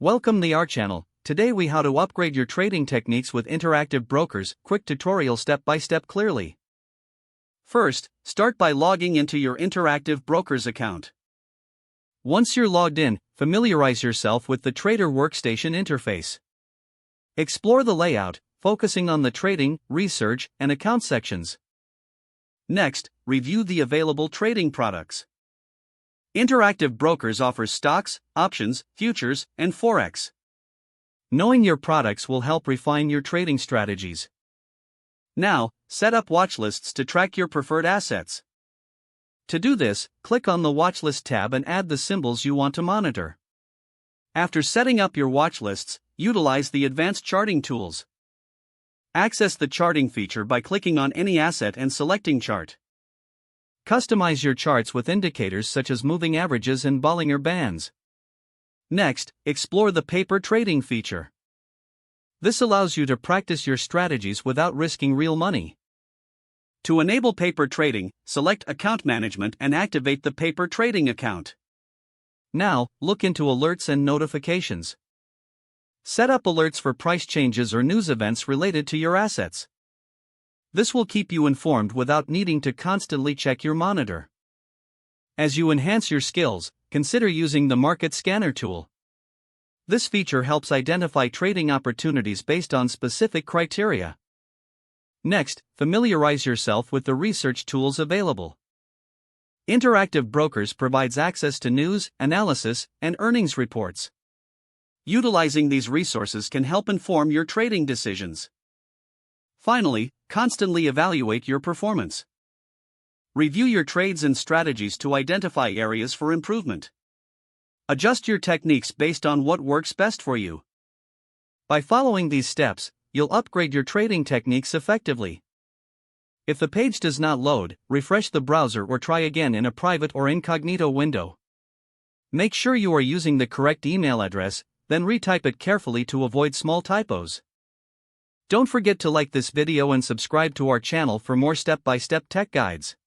Welcome to our channel. Today we how to upgrade your trading techniques with Interactive Brokers. Quick tutorial step by step clearly. First, start by logging into your Interactive Brokers account. Once you're logged in, familiarize yourself with the Trader Workstation interface. Explore the layout, focusing on the trading, research, and account sections. Next, review the available trading products. Interactive Brokers offers stocks, options, futures, and forex. Knowing your products will help refine your trading strategies. Now, set up watch lists to track your preferred assets. To do this, click on the Watch List tab and add the symbols you want to monitor. After setting up your watch lists, utilize the advanced charting tools. Access the charting feature by clicking on any asset and selecting Chart. Customize your charts with indicators such as moving averages and Bollinger Bands. Next, explore the paper trading feature. This allows you to practice your strategies without risking real money. To enable paper trading, select Account Management and activate the paper trading account. Now, look into alerts and notifications. Set up alerts for price changes or news events related to your assets. This will keep you informed without needing to constantly check your monitor. As you enhance your skills, consider using the Market Scanner tool. This feature helps identify trading opportunities based on specific criteria. Next, familiarize yourself with the research tools available. Interactive Brokers provides access to news, analysis, and earnings reports. Utilizing these resources can help inform your trading decisions. Finally, constantly evaluate your performance. Review your trades and strategies to identify areas for improvement. Adjust your techniques based on what works best for you. By following these steps, you'll upgrade your trading techniques effectively. If the page does not load, refresh the browser or try again in a private or incognito window. Make sure you are using the correct email address, then retype it carefully to avoid small typos. Don't forget to like this video and subscribe to our channel for more step-by-step tech guides.